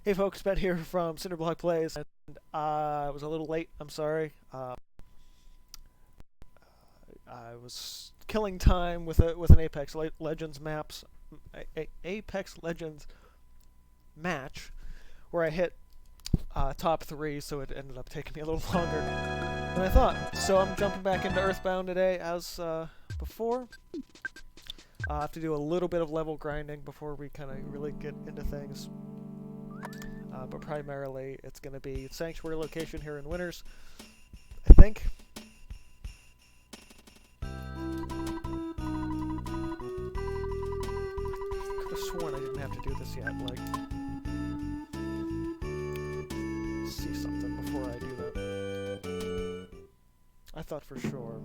Hey folks, Ben here from Cinderblock Plays, and I was a little late. I'm sorry. I was killing time with an Legends maps, Apex Legends match, where I hit top three, so it ended up taking me a little longer than I thought. So I'm jumping back into Earthbound today, as before. I have to do a little bit of level grinding before we kind of really get into things. But primarily, it's going to be Sanctuary location here in Winters, I think. Could have sworn I didn't have to do this yet. Like, see something before I do that. I thought for sure.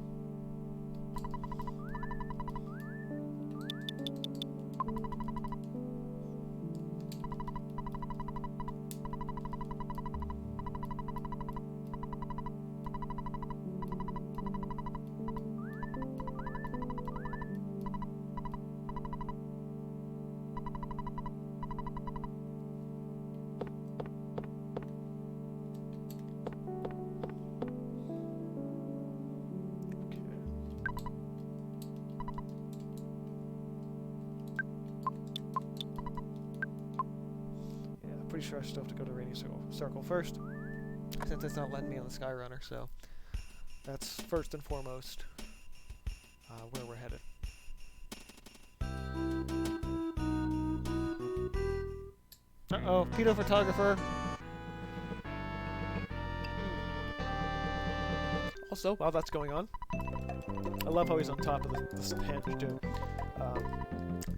Pretty sure I still have to go to Rainy Circle first, since it's not letting me on the Skyrunner, so that's first and foremost where we're headed. Uh-oh, pedo photographer! Also, while that's going on, I love how he's on top of the hinge, too.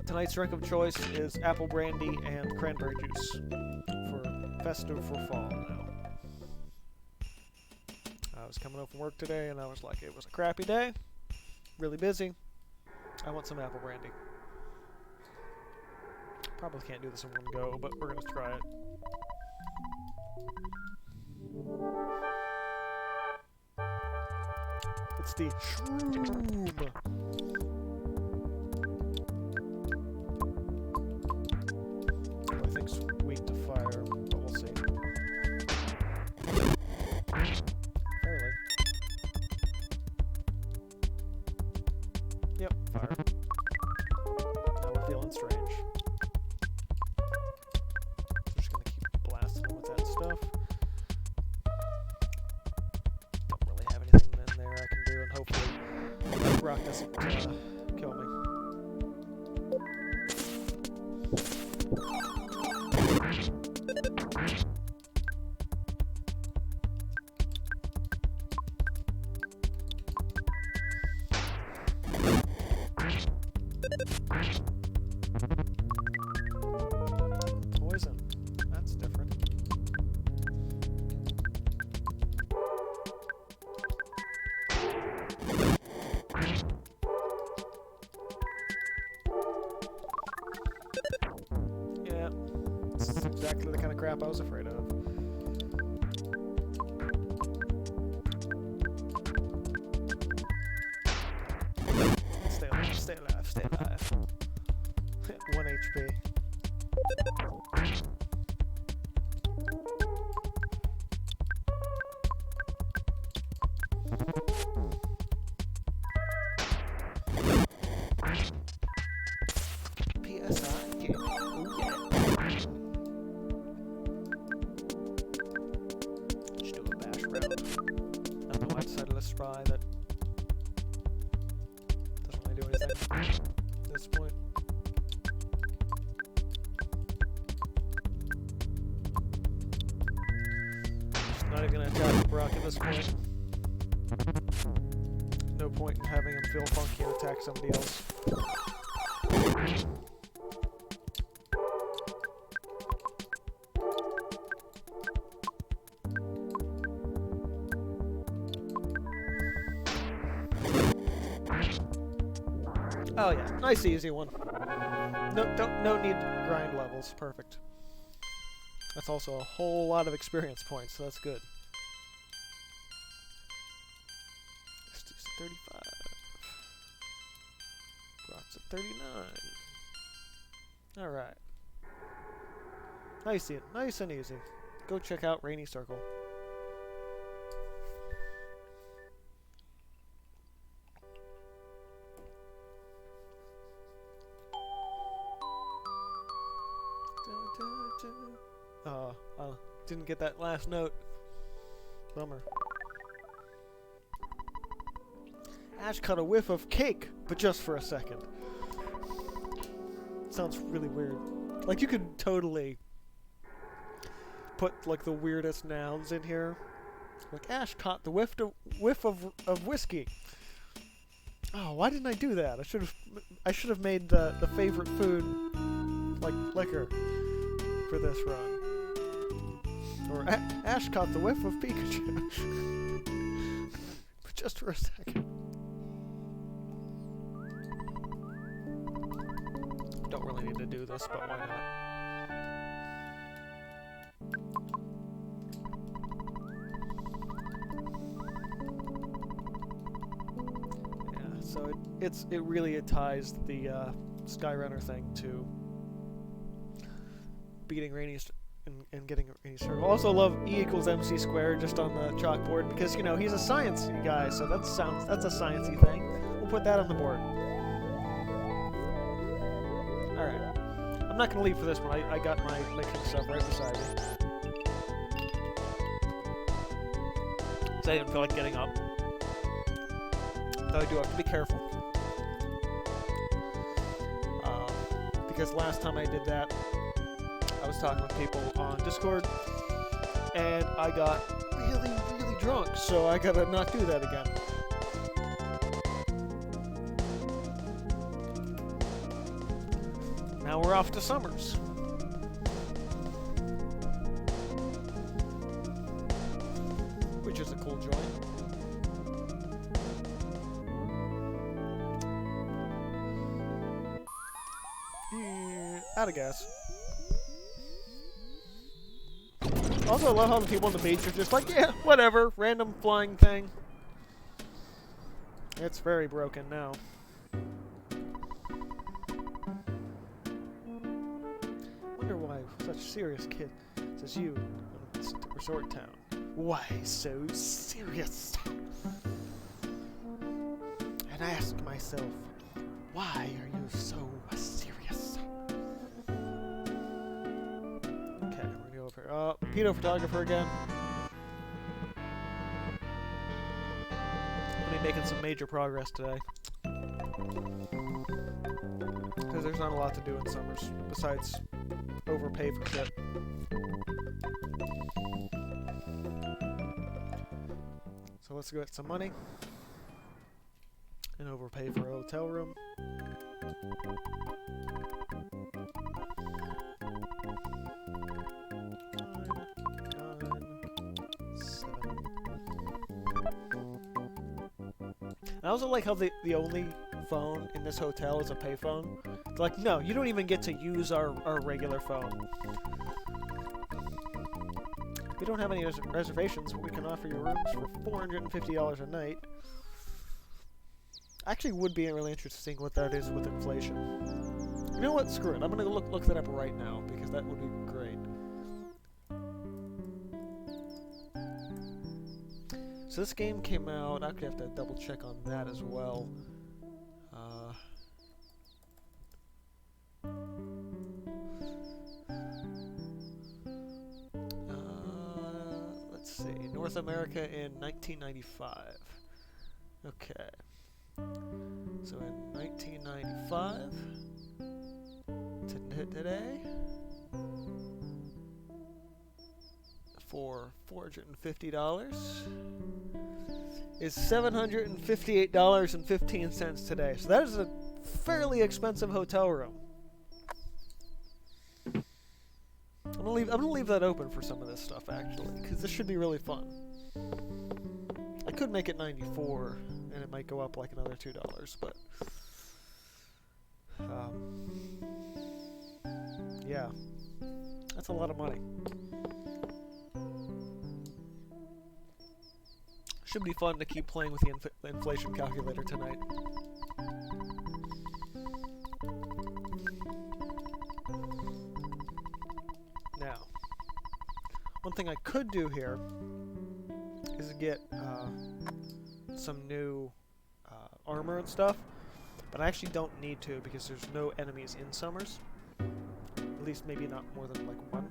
Tonight's drink of choice is apple brandy and cranberry juice. Festive for fall now. I was coming home from work today and I was like, it was a crappy day, really busy. I want some apple brandy. Probably can't do this in one go, but we're gonna try it. It's the shroom. I think sweet to fire. Fairly. Yep, fire. Now we're feeling strange. We're just gonna keep blasting him with that stuff. Don't really have anything in there I can do, and hopefully rock doesn't kill me. Poison. That's different. Yeah, this is exactly the kind of crap I was afraid of. Stay alive, stay alive, stay alive. 1 HP. PSI? Yeah. Ooh, yeah. Just do a bash round. I don't know why I decided to spry that doesn't really do anything at this point. Just not even gonna attack Brock at this point. No point in having him feel funky and attack somebody else. Oh yeah, nice easy one. No need to grind levels. Perfect. That's also a whole lot of experience points, so that's good. Stu's at 35. Brock's at 39. Alright. Nice and easy. Go check out Rainy Circle. Didn't get that last note. Bummer. Ash caught a whiff of cake, but just for a second. Sounds really weird. Like, you could totally put, like, the weirdest nouns in here. Like, Ash caught the whiff of whiskey. Oh, why didn't I do that? I should have made the favorite food, like, liquor for this run. Or Ash caught the whiff of Pikachu. But just for a second. Don't really need to do this, but why not? Yeah, so it really ties the Skyrunner thing to beating Rainy and getting Rainy Circle. Also love E equals MC squared just on the chalkboard because, you know, he's a science guy, so that's a sciencey thing. We'll put that on the board. Alright. I'm not going to leave for this one. I got my mixing stuff right beside me. Because I didn't feel like getting up. Though I do have to be careful. Because last time I did that, I was talking with people on Discord, and I got really, really drunk, so I gotta not do that again. Now we're off to Summers. Which is a cool joint. Out of gas. Also, I love how the people on the beach are just like, yeah, whatever, random flying thing. It's very broken now. Wonder why such serious kids as you in this resort town. Why so serious? And I ask myself, why are you so serious? Okay, we're gonna go over here. Oh, pedo photographer again. I'll be making some major progress today. Because there's not a lot to do in Summers, besides overpay for shit. So let's go get some money. And overpay for a hotel room. I also like how the only phone in this hotel is a payphone. They're like, no, you don't even get to use our regular phone. We don't have any reservations, but we can offer you rooms for $450 a night. Actually, would be really interesting what that is with inflation. You know what? Screw it. I'm gonna look that up right now because that would be great. So this game came out. I actually have to double check on that as well. Let's see. North America in 1995. Okay. So in 1995 to today, for $450 is $758.15 today. So that is a fairly expensive hotel room. I'm gonna leave that open for some of this stuff actually, because this should be really fun. I could make it 94. And it might go up like another $2, but yeah, that's a lot of money. Should be fun to keep playing with the inflation calculator tonight. Now, thing I could do here is get some new armor and stuff, but I actually don't need to because there's no enemies in Summers. At least maybe not more than like one.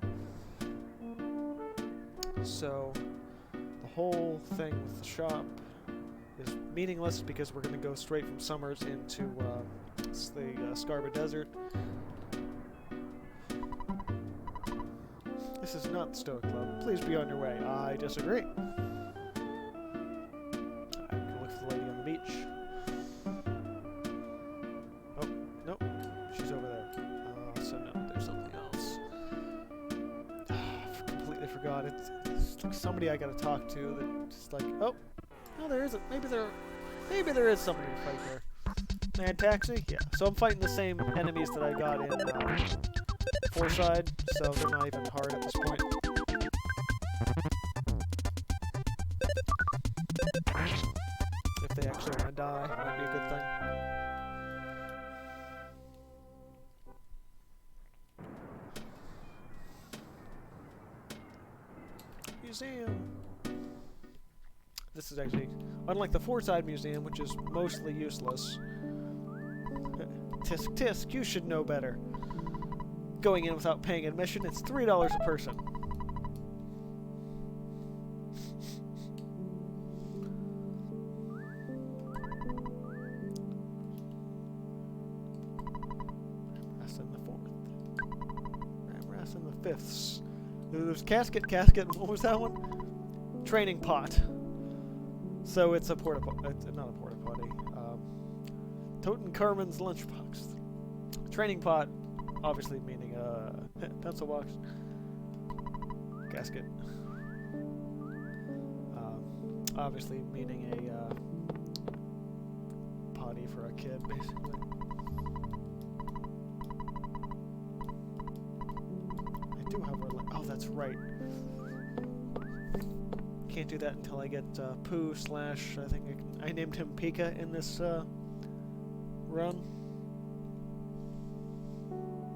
So the whole thing with the shop is meaningless because we're going to go straight from Summers into the Scarba Desert. This is not the Stoic Club. Please be on your way. I disagree. I'm going to look for the lady on the beach. Oh, nope. She's over there. So no, there's something else. I completely forgot. It's like somebody I got to talk to that just like, oh, no, there isn't. Maybe there is somebody to fight there. Mad Taxi? Yeah. So I'm fighting the same enemies that I got in Foreside, so they're not even hard at this point. If they actually want to die, it might be a good thing. Museum. This is actually, unlike the Foreside Museum, which is mostly useless. Tisk tisk, you should know better. Going in without paying admission, it's $3 a person. Ramras in the 4th. Ramras in the 5th. There's casket, and what was that one? Training pot. So it's a porta potty. Not a porta potty. Toten Carmen's lunchbox. Training pot, obviously meaning pencil box. Casket. Obviously meaning a potty for a kid, basically. I do have a... Oh, that's right. Can't do that until I get Pooh / I think I named him Pika in this run.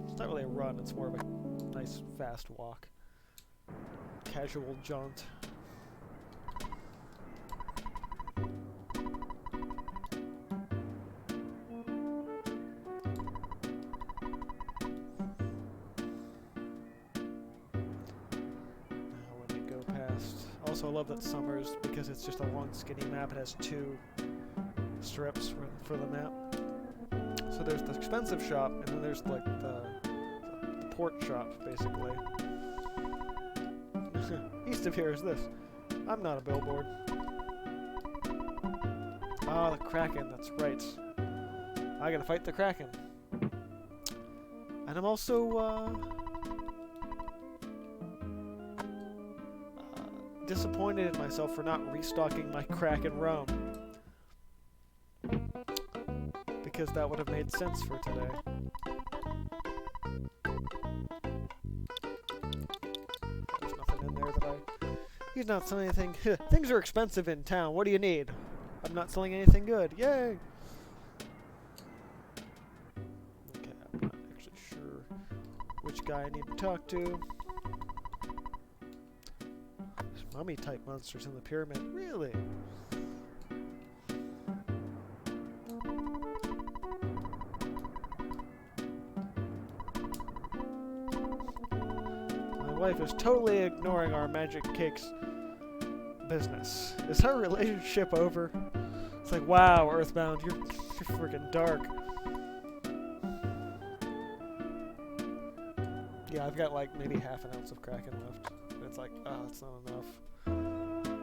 It's not really a run, it's more of a nice fast walk. Casual jaunt. Also, I love that Summers, because it's just a long skinny map, it has 2 strips for the map. So there's the expensive shop, and then there's like the port shop, basically. East of here is this. I'm not a billboard. Ah, the Kraken, that's right. I gotta fight the Kraken. And I'm also, disappointed in myself for not restocking my Kraken rum. Because that would have made sense for today. There's nothing in there that He's not selling anything. Things are expensive in town. What do you need? I'm not selling anything good. Yay! Okay, I'm not actually sure which guy I need to talk to. Mummy-type monsters in the pyramid. Really? My wife is totally ignoring our magic cakes business. Is her relationship over? It's like, wow, Earthbound, you're freaking dark. Yeah, I've got like maybe half an ounce of Kraken left. It's like, oh, it's not enough.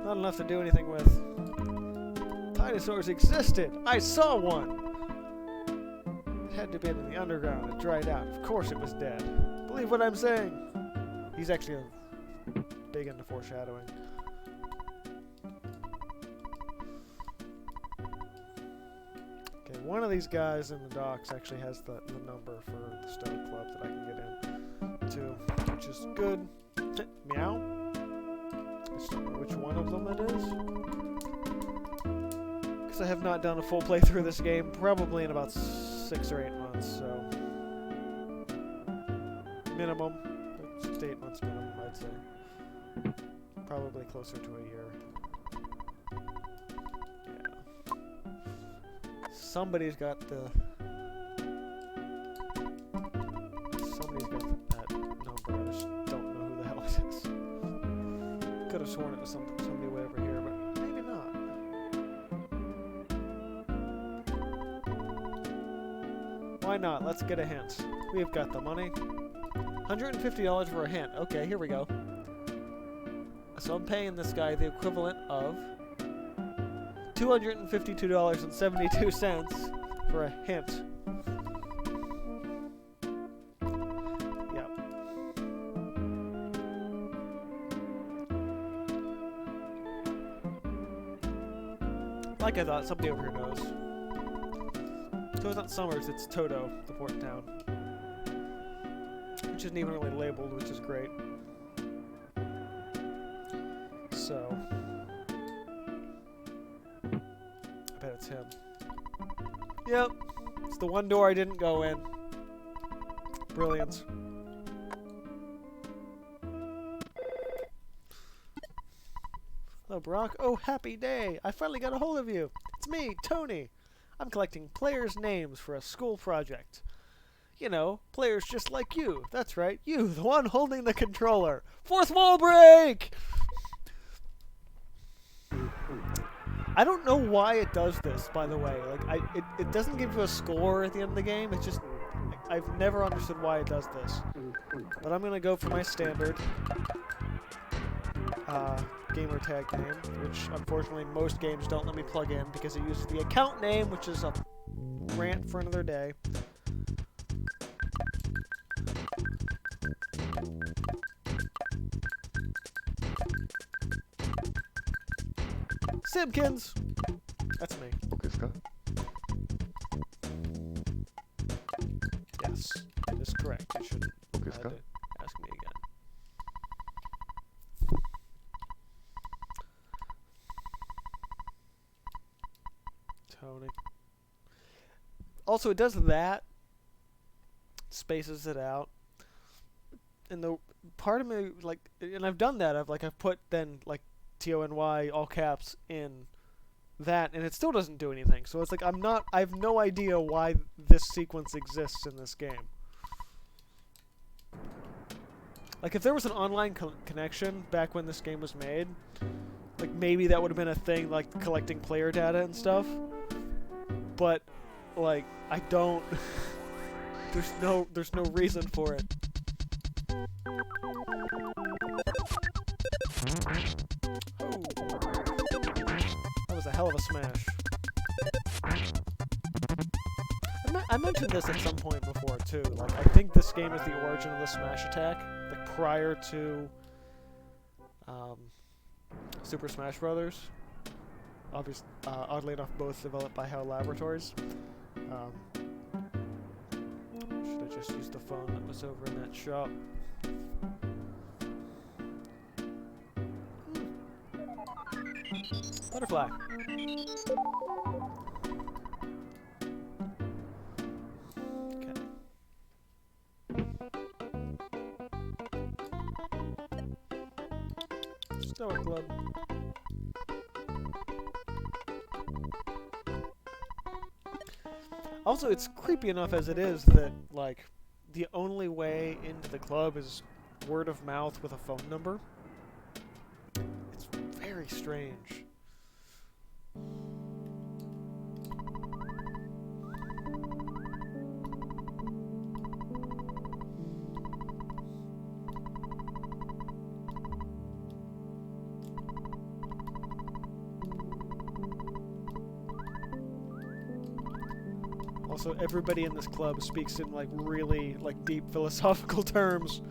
Not enough to do anything with. Dinosaurs existed! I saw one! It had to be in the underground. It dried out. Of course it was dead. Believe what I'm saying! He's actually big into foreshadowing. Okay, one of these guys in the docks actually has the number for the Stoic Club that I can get in to, which is good. Meow? I just don't know which one of them it is. Because I have not done a full playthrough of this game, probably in about 6 or 8 months, so... minimum. 6 to 8 months minimum, I'd say. Probably closer to a year. Yeah. Somebody's got that number. I just don't know who the hell it is. Could have sworn it was somebody way over here, but maybe not. Why not? Let's get a hint. We've got the money. $150 for a hint. Okay, here we go. So I'm paying this guy the equivalent of $252.72 for a hint. Yep. Like I thought, somebody over here knows. So it's not Summers, it's Toto, the port town. Which isn't even really labeled, which is great. So, I bet it's him. Yep, it's the one door I didn't go in. Brilliant. Hello, Brock. Oh, happy day! I finally got a hold of you. It's me, Tony. I'm collecting players' names for a school project. You know, players just like you. That's right, you, the one holding the controller. Fourth wall break! I don't know why it does this, by the way. Like, it doesn't give you a score at the end of the game. It's just, I've never understood why it does this. But I'm gonna go for my standard gamer tag name, which unfortunately most games don't let me plug in because it uses the account name, which is a rant for another day. Simpkins! That's me. Yes, that is correct. You shouldn't have to ask me again. Tony. Also, it does that. Spaces it out. And the part of me, like, and I've done that. I've put then, like, Tony, all caps, in that, and it still doesn't do anything. So it's like, I have no idea why this sequence exists in this game. Like, if there was an online connection back when this game was made, like, maybe that would have been a thing, like, collecting player data and stuff. But, like, I don't... there's no reason for it. Ooh. That was a hell of a smash. I mentioned this at some point before, too. Like, I think this game is the origin of the smash attack. Like, prior to Super Smash Brothers. Oddly enough, both developed by HAL Laboratories. Should have just used the phone that was over in that shop. Butterfly. Okay. Stoic Club. Also, it's creepy enough as it is that, like, the only way into the club is word of mouth with a phone number. It's very strange. Also, everybody in this club speaks in, like, really, like, deep philosophical terms.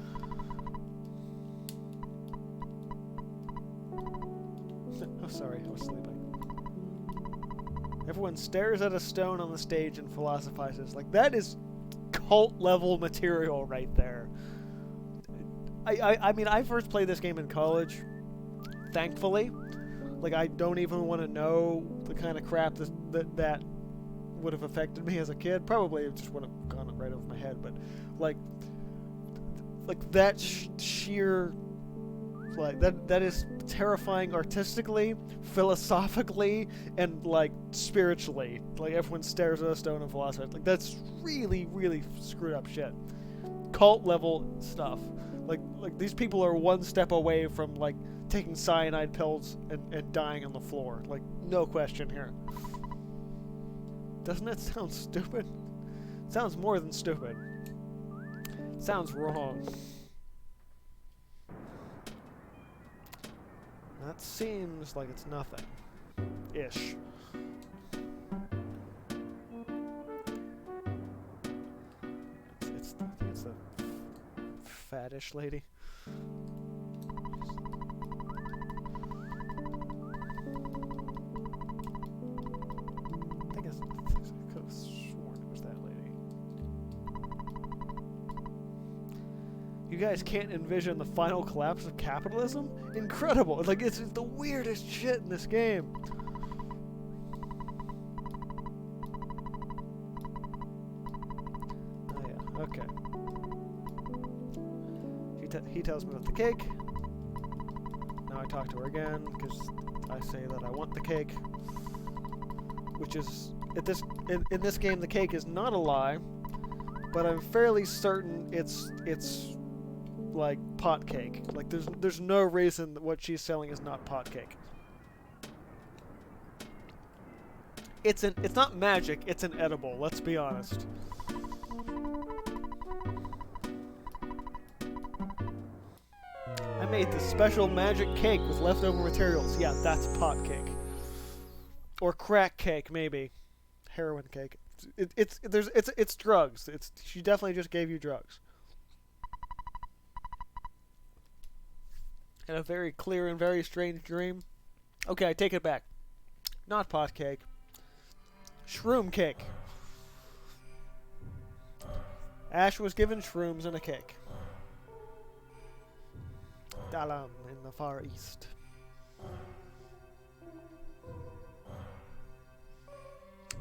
Oh, sorry, I was sleeping. Everyone stares at a stone on the stage and philosophizes. Like, that is cult-level material right there. I mean, I first played this game in college, thankfully. Like, I don't even want to know the kind of crap that would have affected me as a kid. Probably it just would have gone right over my head, but like that sheer Like that is terrifying artistically, philosophically, and like spiritually. Like everyone stares at a stone and philosophy. Like that's really, really screwed up shit. Cult level stuff. Like these people are one step away from like taking cyanide pills and dying on the floor. Like no question here. Doesn't that sound stupid? It sounds more than stupid. It sounds wrong. That seems like it's nothing. Ish. It's the faddish lady. I could have sworn it was that lady. You guys can't envision the final collapse of capitalism? Incredible! Like, it's the weirdest shit in this game. Oh yeah, okay. He tells me about the cake. Now I talk to her again, because I say that I want the cake. Which is, in this game, the cake is not a lie, but I'm fairly certain it's like pot cake. Like there's no reason that what she's selling is not pot cake. It's not magic, it's an edible, let's be honest. I made this special magic cake with leftover materials. Yeah, that's pot cake. Or crack cake, maybe. Heroin cake. It's drugs. She definitely just gave you drugs. And a very clear and very strange dream. Okay, I take it back. Not pot cake. Shroom cake. Ash was given shrooms and a cake. Dalam in the Far East.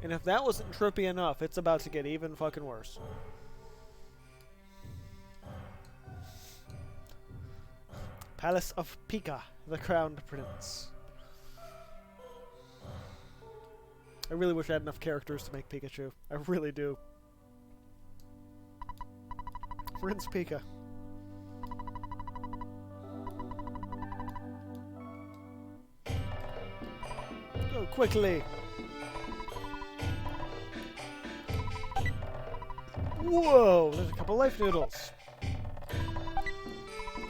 And if that wasn't trippy enough, it's about to get even fucking worse. Palace of Pika, the Crowned Prince. I really wish I had enough characters to make Pikachu. I really do. Prince Pika. Go quickly! Whoa! There's a couple life noodles.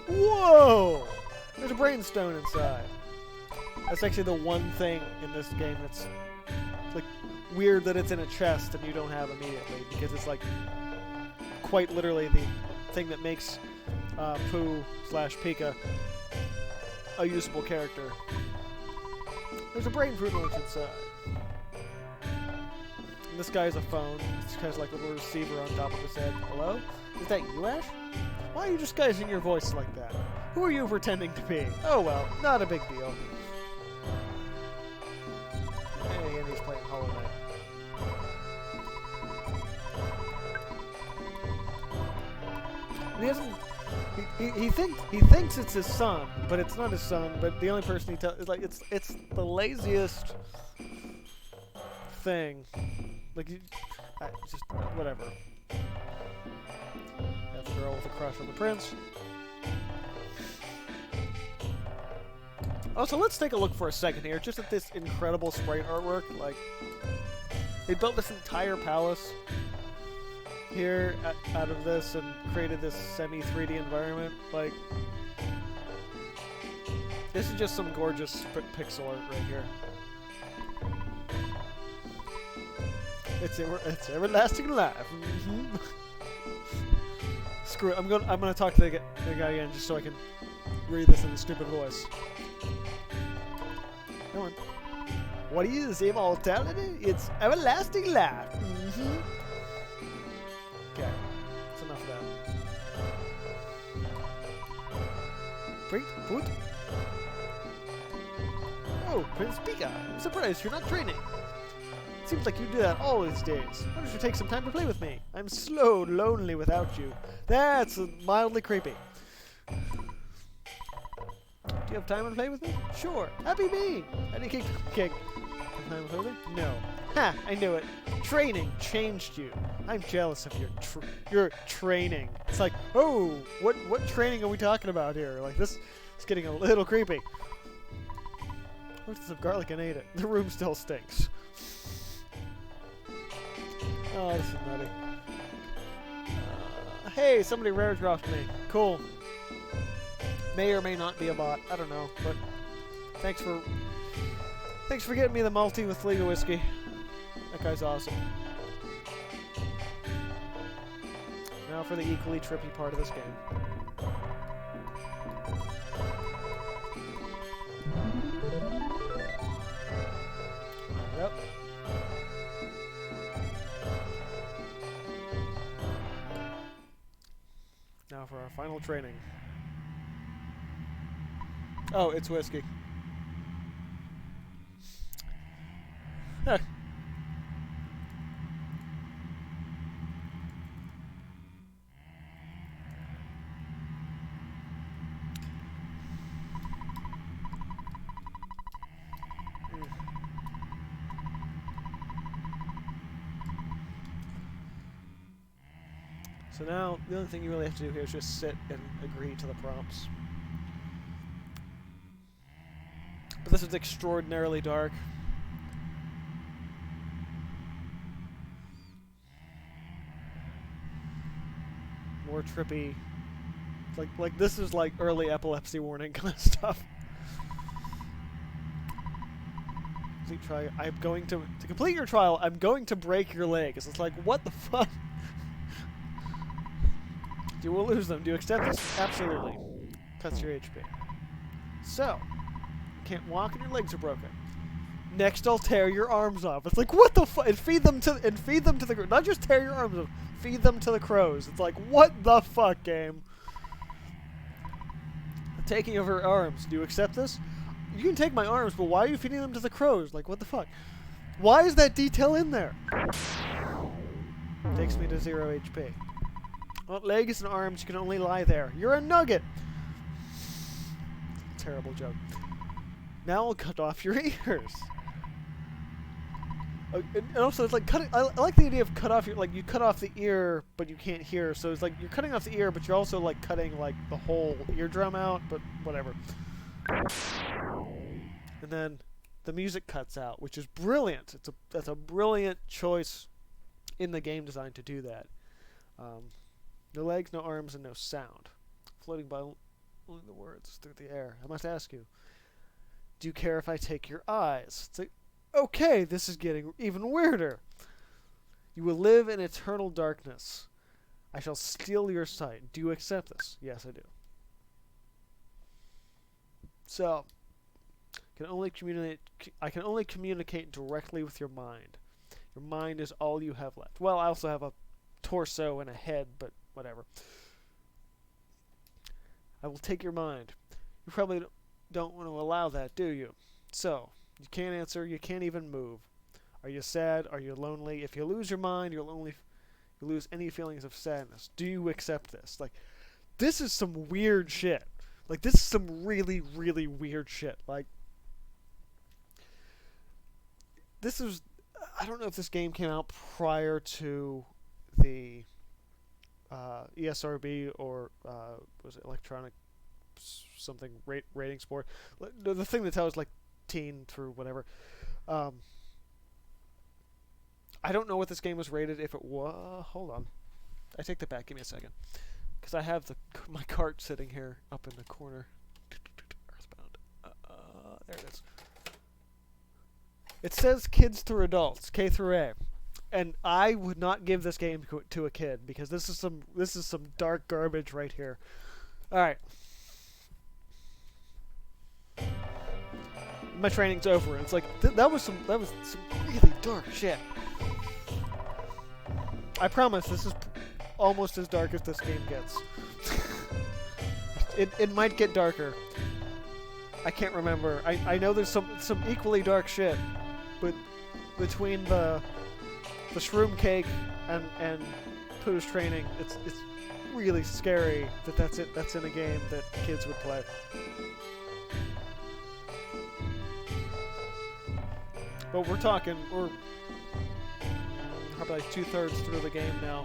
Whoa! There's a brainstone inside. That's actually the one thing in this game that's like weird that it's in a chest and you don't have immediately, because it's like quite literally the thing that makes Pooh/Pika a usable character. There's a brain fruit lunch inside. And this guy has a phone. This guy's like a little receiver on top of his head. Hello? Is that you, Ash? Why are you disguising your voice like that? Who are you pretending to be? Oh well, not a big deal. Hey, and he's playing Hollow Knight. And he doesn't. He thinks it's his son, but it's not his son. But the only person he tells is like it's the laziest thing. Like just whatever. That's a girl with a crush on the prince. Oh, so let's take a look for a second here, just at this incredible sprite artwork. Like, they built this entire palace here out of this and created this semi-3D environment. Like, this is just some gorgeous pixel art right here. It's everlasting life. Mm-hmm. Screw it. I'm gonna talk to the guy again just so I can read this in a stupid voice. Come on. What is immortality? It's everlasting life. Mm-hmm. Okay. That's enough of that. Great food. Oh, Prince Pika. I'm surprised you're not training. Seems like you do that all these days. Why don't you take some time to play with me? I'm slow, lonely without you. That's mildly creepy. you have time to play with me? Sure. Happy me. How do you kick? Time with me? No. Ha! I knew it. Training changed you. I'm jealous of your training. It's like, oh, what training are we talking about here? Like this is getting a little creepy. Looked at some garlic and ate it. The room still stinks. Oh, this is nutty. Hey, somebody rare dropped me. Cool. May or may not be a bot. I don't know, but thanks for getting me the multi with Legal Whiskey. That guy's awesome. Now for the equally trippy part of this game. Yep. Now for our final training. Oh, it's whiskey. Huh. So now, the only thing you really have to do here is just sit and agree to the prompts. But this is extraordinarily dark. More trippy. Like this is like early epilepsy warning kind of stuff. Try. I'm going to complete your trial. I'm going to break your legs. It's like, what the fuck? You will lose them. Do you accept this? Absolutely. Cuts your HP. So, you can't walk and your legs are broken. Next, I'll tear your arms off. It's like, what the fuck? And feed them to the not just tear your arms off. Feed them to the crows. It's like, what the fuck, game? Taking over arms. Do you accept this? You can take my arms, but why are you feeding them to the crows? Like, what the fuck? Why is that detail in there? Takes me to 0 HP. Well, legs and arms, you can only lie there. You're a nugget! Terrible joke. Now I'll cut off your ears. And also, it's like cutting. I like the idea of cut off your, like, you cut off the ear, but you can't hear. So it's like you're cutting off the ear, but you're also like cutting like the whole eardrum out. But whatever. And then the music cuts out, which is brilliant. That's a brilliant choice in the game design to do that. No legs, no arms, and no sound. Floating by only the words through the air. I must ask you, do you care if I take your eyes? It's like, okay, this is getting even weirder. You will live in eternal darkness. I shall steal your sight. Do you accept this? Yes, I do. So, I can only communicate directly with your mind. Your mind is all you have left. Well, I also have a torso and a head, but whatever. I will take your mind. You probably don't want to allow that, do you? So, you can't answer, you can't even move. Are you sad? Are you lonely? If you lose your mind, you'll lose any feelings of sadness. Do you accept this? Like, this is some weird shit. Like, this is some really, really weird shit. Like, this is... I don't know if this game came out prior to the ESRB or was it electronic something rating sport? The thing that tells like teen through whatever. I don't know what this game was rated. If it was, hold on, I take that back. Give me a second, because I have my cart sitting here up in the corner. Earthbound. There it is. It says kids through adults, K through A. And I would not give this game to a kid, because this is some dark garbage right here. All right. My training's over. It's like that was some really dark shit. I promise this is almost as dark as this game gets. It might get darker. I can't remember. I know there's some equally dark shit, but between the shroom cake and Pooh's training, it's really scary that's in a game that kids would play. But we're probably like 2/3 through the game now.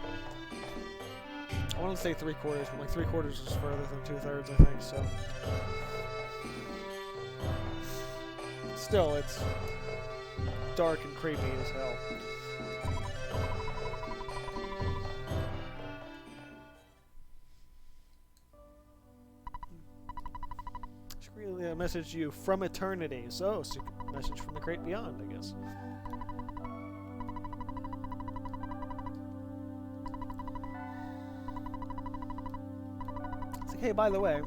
I want to say 3/4, but like 3/4 is further than 2/3, I think, so. Still, it's dark and creepy as hell. A message to you from eternity. So, secret message from the great beyond, I guess. It's like, hey, by the way,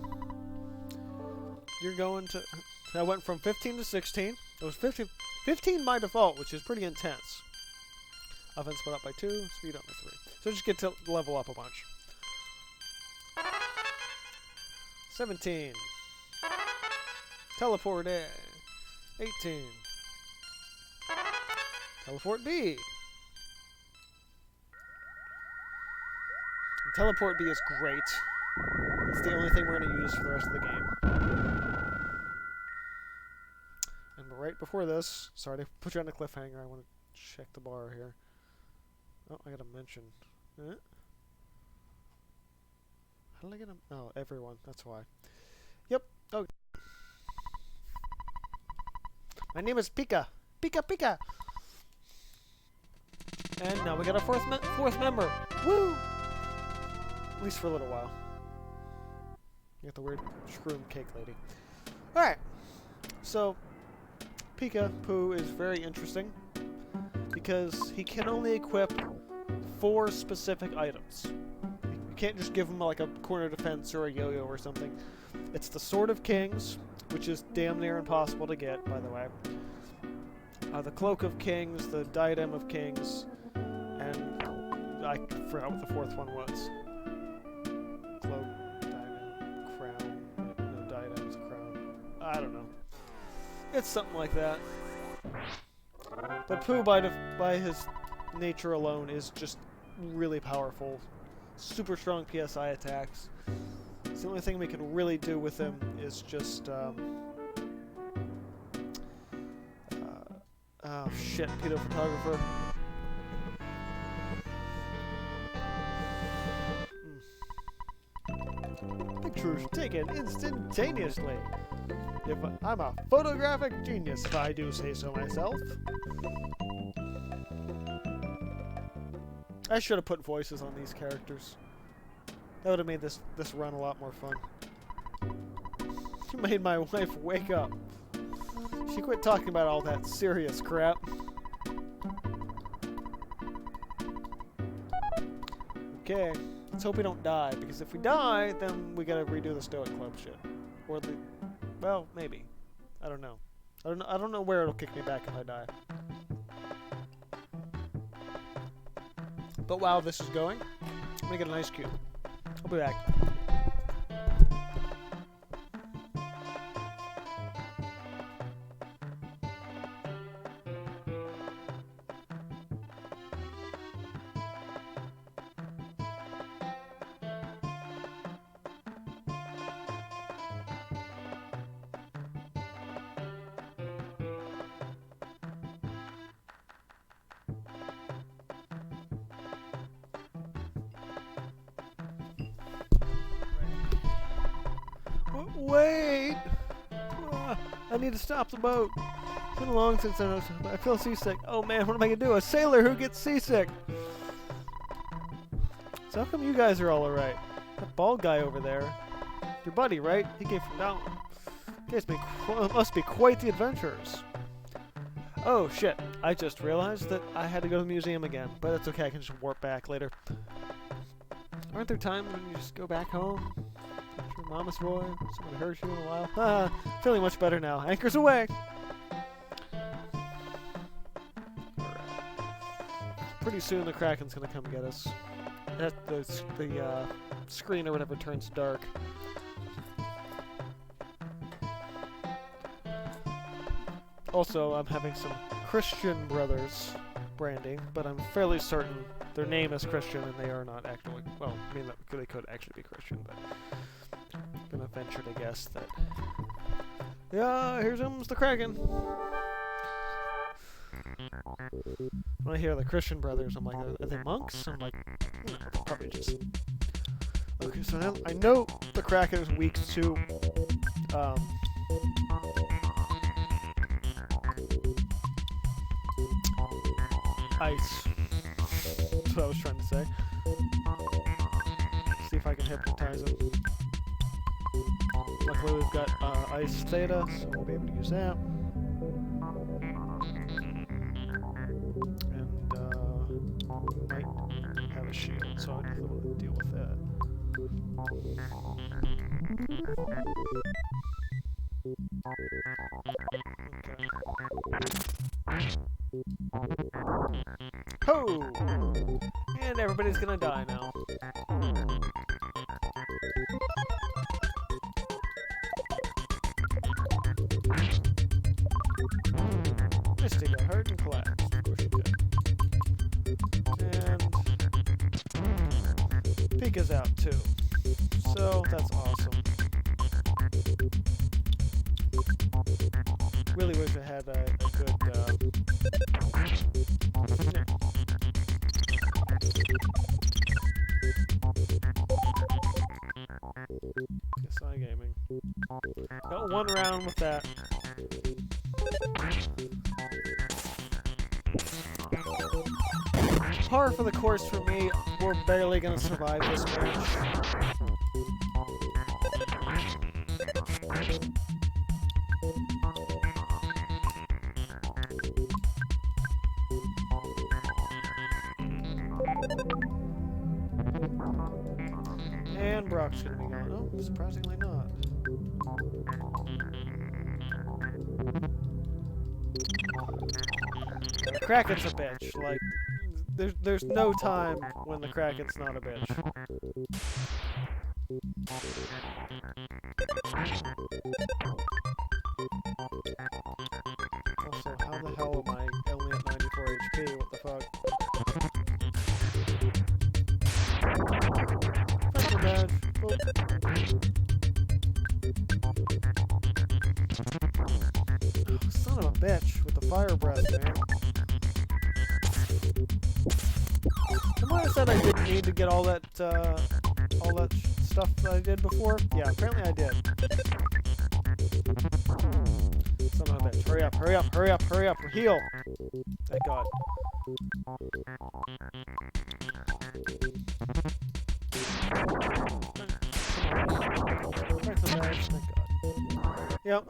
you're going to... I went from 15 to 16. It was 15 by default, which is pretty intense. Offense went up by 2, speed up by 3. So just get to level up a bunch. 17. Teleport A. 18. Teleport B. And Teleport B is great. It's the only thing we're going to use for the rest of the game. And right before this, sorry to put you on a cliffhanger, I want to check the bar here. Oh, I got to mention. How did I get a... Oh, everyone, that's why. Yep, okay. My name is Pika. Pika Pika. And now we got a fourth member. Woo! At least for a little while. You got the weird shroom cake lady. Alright. So, Pika Poo is very interesting because he can only equip 4 specific items. You can't just give him like a corner defense or a yo-yo or something. It's the Sword of Kings, which is damn near impossible to get, by the way. The Cloak of Kings, the Diadem of Kings, and I forgot what the 4th one was. Cloak, Diadem, Crown. No, Diadem's a crown. I don't know. It's something like that. But Pooh, by his nature alone, is just really powerful. Super strong PSI attacks. The only thing we can really do with him is just, oh shit, pedo photographer. Pictures taken instantaneously. I'm a photographic genius, if I do say so myself. I should have put voices on these characters. That would have made this run a lot more fun. You made my wife wake up. She quit talking about all that serious crap. Okay, let's hope we don't die, because if we die, then we gotta redo the Stoic Club shit. Or the... well, maybe. I don't know. I don't know where it'll kick me back if I die. But while this is going, I'm gonna get an ice cube. I'll be back. Wait! I need to stop the boat. It's been long since I feel seasick. Oh man, what am I gonna do? A sailor who gets seasick! So how come you guys are all alright? That bald guy over there, your buddy, right? He came from down. You guys must be quite the adventurers. Oh shit, I just realized that I had to go to the museum again, but that's okay, I can just warp back later. Aren't there times when you just go back home? Your mama's boy, someone hurt you in a while. Ah, feeling much better now. Anchors away! Alright. Pretty soon the Kraken's gonna come get us. The screen or whatever turns dark. Also, I'm having some Christian brothers branding, but I'm fairly certain their name is Christian and they are not actually. Well, I mean, they could actually be Christian, but I'm gonna venture to guess that. Yeah, here comes the Kraken. When I hear the Christian brothers, I'm like, are they monks? I'm like, no, probably just... Okay, so now I know the Kraken is weak to, ice. That's what I was trying to say. See if I can hypnotize him. Luckily we've got ice theta, so we'll be able to use that. And might have a shield, so I definitely want to deal with that. Okay. Ho! And everybody's gonna die now. Misty got hurt and collapsed. Of course she did. And Pika's out too. So that's awesome. Really wish I had a good Side gaming. Got one round with that. Par for the course for me. We're barely gonna survive this match. And Brock's gonna be gone. Oh, surprisingly not. The Kraken's a bitch. Like, there's no time when the Kraken's not a bitch. Also, how the hell am I only at 94 HP? What the fuck? Friendly badge. Oh. Oh, son of a bitch with the fire breath, man. Remember I said I didn't need to get all that stuff that I did before? Yeah, apparently I did. Son of a bitch. Hurry up, hurry up, hurry up, hurry up. Heal. Thank God. Thank God. Yep.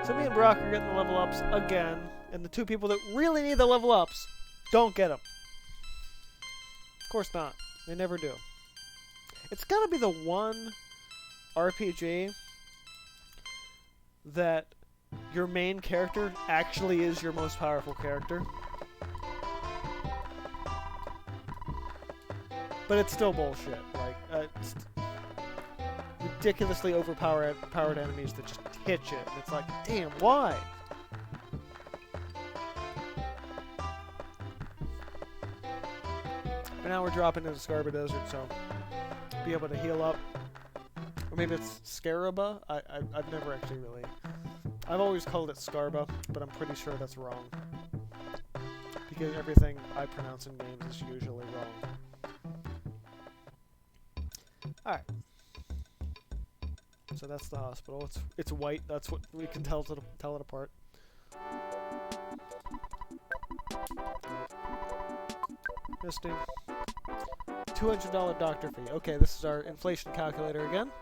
So me and Brock are getting the level ups again, and the two people that really need the level ups don't get them. Of course not. They never do. It's gotta be the one RPG that your main character actually is your most powerful character. But it's still bullshit. Like, it's ridiculously overpowered enemies that just hit you. And it's like, damn, why? But now we're dropping into Scarba Desert, so be able to heal up. Or maybe it's Scaraba? I've never actually really... I've always called it Scarba, but I'm pretty sure that's wrong. Because everything I pronounce in games is usually wrong. Alright. So that's the hospital. It's white. That's what we can tell it apart. Misty. $200 doctor fee. Okay, this is our inflation calculator again.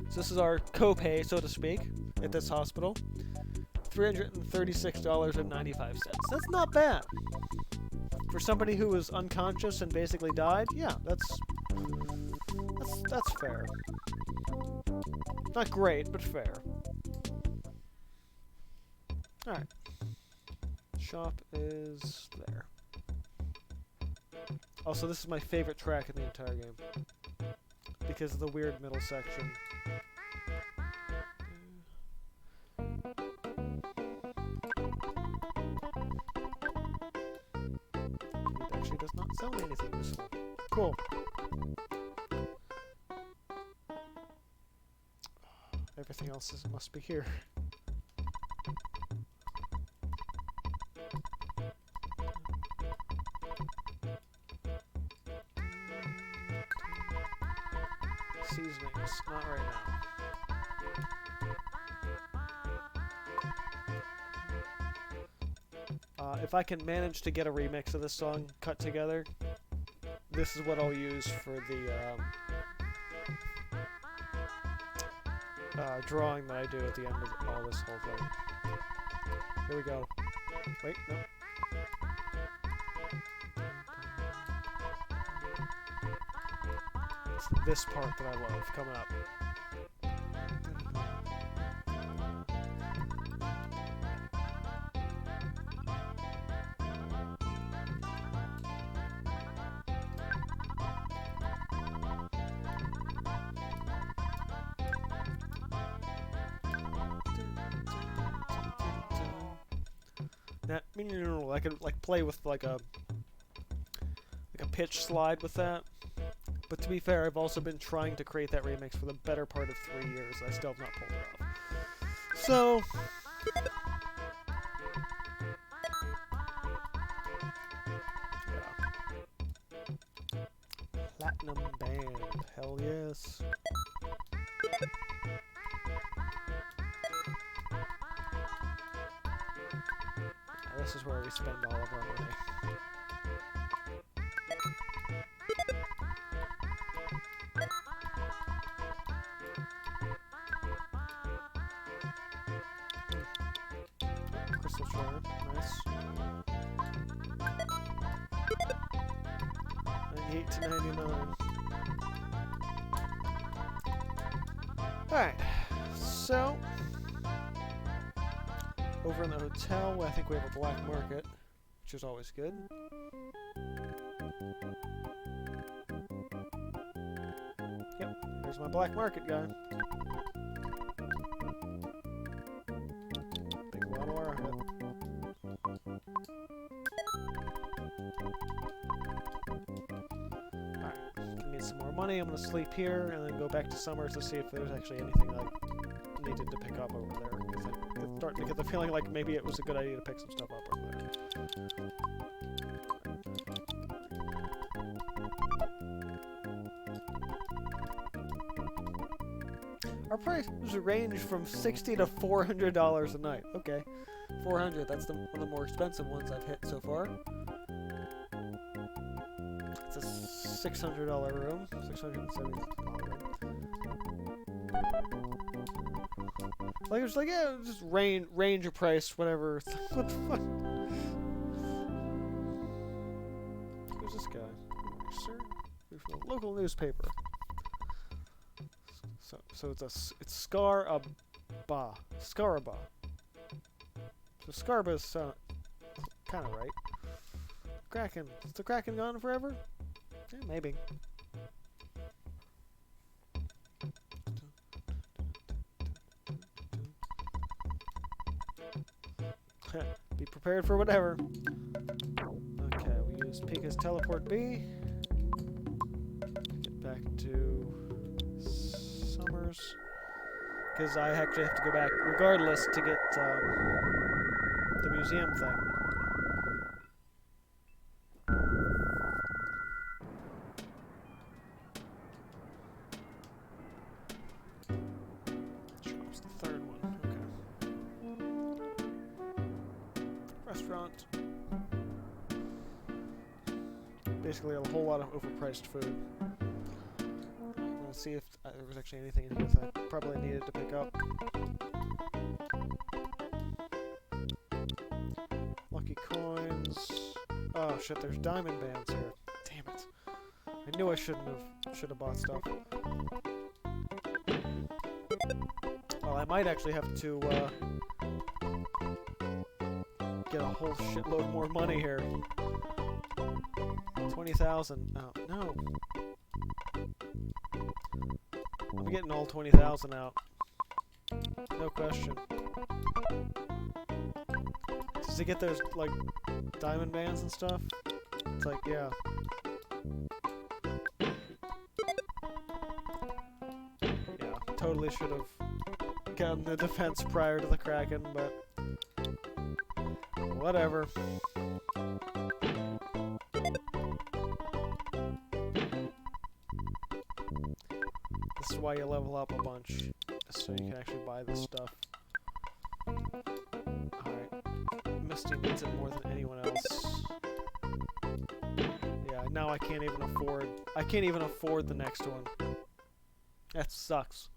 So this is our copay, so to speak, at this hospital. $336.95. That's not bad. For somebody who was unconscious and basically died, yeah, that's fair. Not great, but fair. Alright. Shop is there. Also, this is my favorite track in the entire game. Because of the weird middle section. It actually does not sell me anything useful. Cool. Everything else must be here. Seasonings, not right now. If I can manage to get a remix of this song cut together, this is what I'll use for the drawing that I do at the end of all this whole thing. Here we go. Wait, no. It's this part that I love coming up. That, I could like play with like a pitch slide with that. But to be fair, I've also been trying to create that remix for the better part of 3 years. I still have not pulled it off. So yeah. Platinum band, hell yes. This is where we spend all of our money. Crystal shard, nice. 98 to 99. Alright, so over in the hotel, I think we have a black market, which is always good. Yep, there's my black market guy. Big bottle arrowhead. Alright, I need some more money. I'm gonna sleep here and then go back to Summers to see if there's actually anything I needed to pick up over there. I'm starting to get the feeling like maybe it was a good idea to pick some stuff up over there. Our prices range from $60 to $400 a night. Okay, 400. That's one of the more expensive ones I've hit so far. It's a $600 room, $670 room. Like it's like yeah, just range of price, whatever. What the fuck? Who's this guy? Sir, you're from a local newspaper. So it's Scaraba. Scaraba. So Scarba's kind of right. Kraken. Is the Kraken gone forever? Yeah, maybe. Be prepared for whatever. Okay, we use Pika's Teleport B. Get back to Summers. Because I actually have to go back regardless to get the museum thing. Shop's the third one. Okay. Restaurant. Basically a whole lot of overpriced food. Let's see if there was actually anything in here that I probably needed to pick up. Lucky coins. Oh shit, there's diamond bands here. Damn it. I knew I should have bought stuff. Well, I might actually have to get a whole shitload more money here. 20,000. Oh, no. I'm getting all 20,000 out. No question. Does he get those, like, diamond bands and stuff? It's like, yeah. Yeah, totally should have gotten the defense prior to the Kraken, but whatever. why you level up a bunch, so you can actually buy this stuff. Alright. Misty needs it more than anyone else. Yeah, now I can't even afford the next one. That sucks.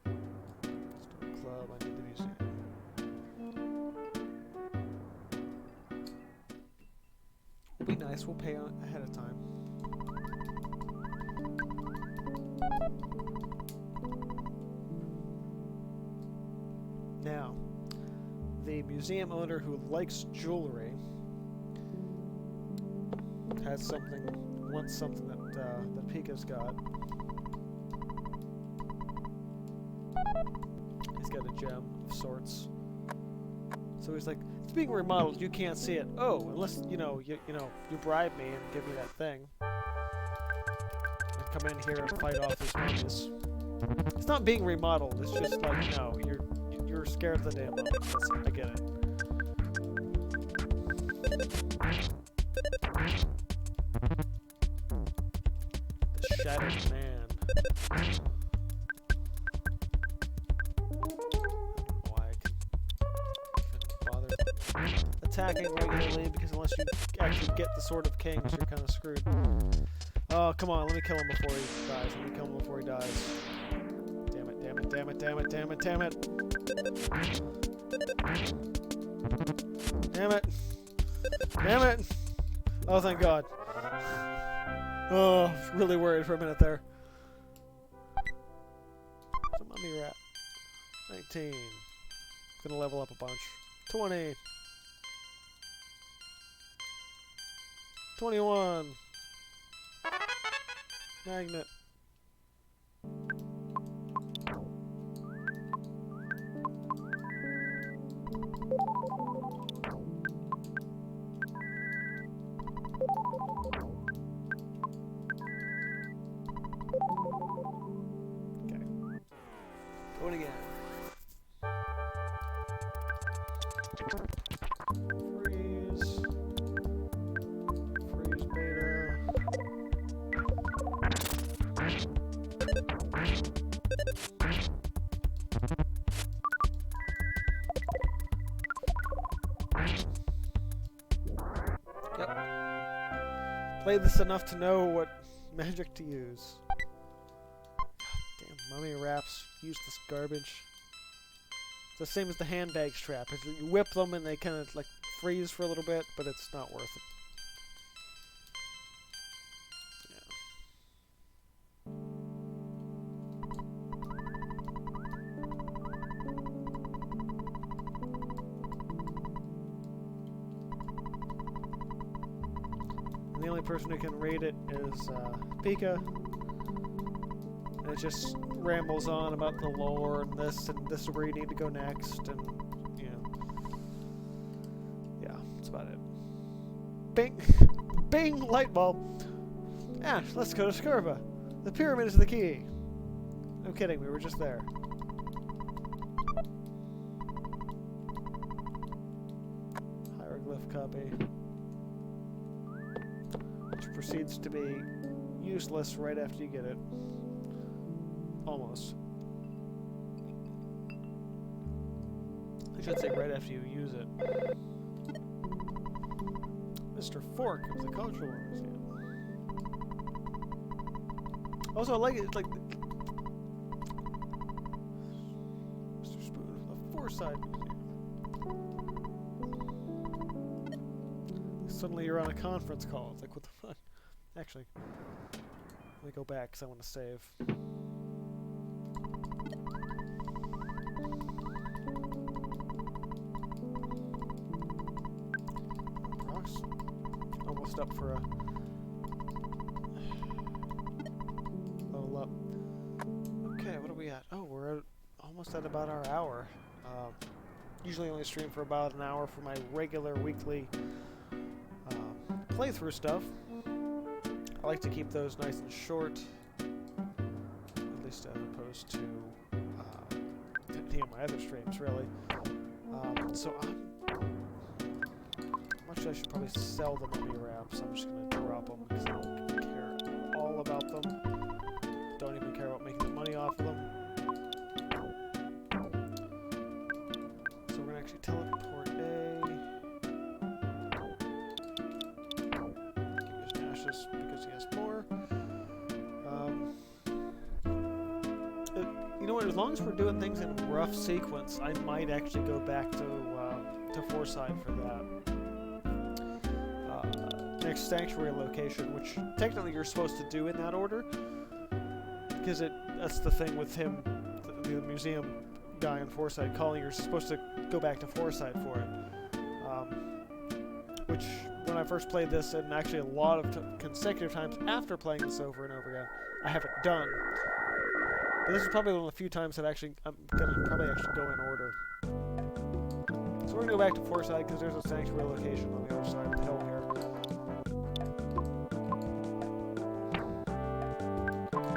Club, I need the museum. It'll be nice, we'll pay ahead of time. Now, the museum owner who likes jewelry wants something that Pika's got. He's got a gem of sorts. So he's like, it's being remodeled, you can't see it. Oh, unless, you bribe me and give me that thing. And come in here and fight off these mummies. It's not being remodeled, it's just like, no, you're scared of the damn mummies. I get it. The Shattered Man. I don't know why I couldn't bother attacking regularly, because unless you actually get the Sword of Kings, you're kind of screwed. Oh, come on, let me kill him before he dies. Damn it. Damn it! Oh, thank God. Oh, really worried for a minute there. So mummy rat. 19. Gonna level up a bunch. 20. 21. Magnet. Okay. Going again. Freeze. Freeze beta. Yep. Played this enough to know what magic to use. Damn, mummy wraps. Use this garbage. It's the same as the handbag strap. You whip them and they kind of like freeze for a little bit, but it's not worth it. The only person who can raid it is Pika. And it just rambles on about the lore and this is where you need to go next, and yeah, that's about it. Bing! Bing! Light bulb! Ash, let's go to Skurva. The pyramid is the key. No kidding, we were just there. Hieroglyph copy. Which proceeds to be useless right after you get it. Almost. I should say right after you use it. Mr. Fork of the Cultural Museum. Also, I like it. It's like Mr. Spoon of the Foresight Museum. Suddenly you're on a conference call. It's like, what the fuck? Actually, let me go back because I want to save. Almost up for a level up. Okay, what are we at? Oh, we're almost at about our hour. Usually only stream for about an hour for my regular weekly playthrough stuff. I like to keep those nice and short, at least as opposed to any of my other streams, really. So much I should probably sell the mummy wraps. I'm just gonna drop them because I don't about them. Don't even care about making money off of them. So we're gonna actually teleport A. Use Nash's because he has more. You know what? As long as we're doing things in rough sequence, I might actually go back to Foresight for that. Next sanctuary location, which technically you're supposed to do in that order, because that's the thing with him, the museum guy in Foresight calling. You're supposed to go back to Foresight for it, which when I first played this, and actually a lot of consecutive times after playing this over and over again, I haven't done. But this is probably one of the few times that I'm gonna probably actually go in order. So we're gonna go back to Foresight because there's a sanctuary location on the other side of the hill here.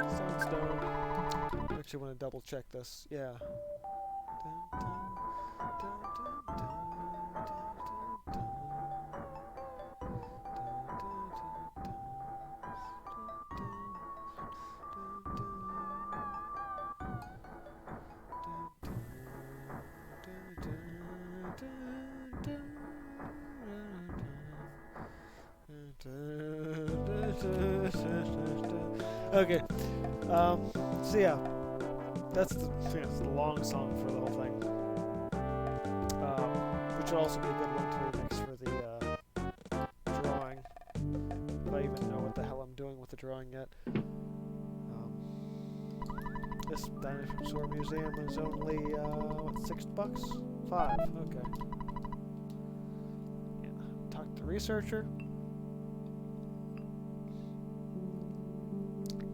Sandstone. I actually want to double check this. Yeah. Okay, so yeah, that's the long song for the whole thing, which would also be a good one to remix for the drawing, if I even know what the hell I'm doing with the drawing yet. This Dinosaur Museum is only, what, $6? $5, okay. Yeah. Talk to the researcher.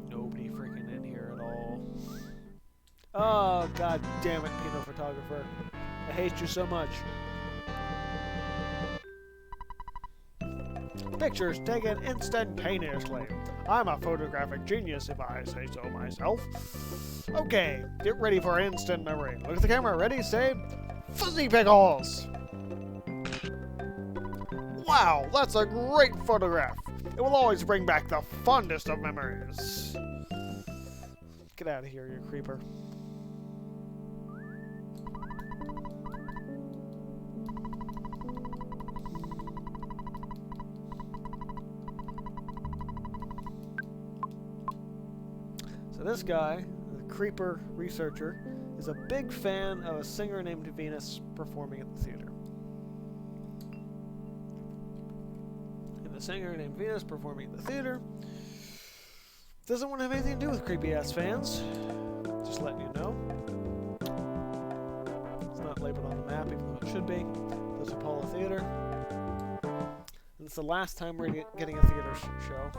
Nobody freaking in here at all. Oh, god damn it, Pino Photographer. I hate you so much. Pictures taken instantaneously. I'm a photographic genius if I say so myself. Okay, get ready for instant memory. Look at the camera. Ready? Say, Fuzzy Pickles! Wow, that's a great photograph. It will always bring back the fondest of memories. Get out of here, you creeper. So this guy, the creeper researcher, is a big fan of a singer named Venus performing at the theater. And the singer named Venus performing at the theater doesn't want to have anything to do with creepy-ass fans. Just letting you know. It's not labeled on the map, even though it should be. There's Apollo Theater. And it's the last time we're getting a theater show.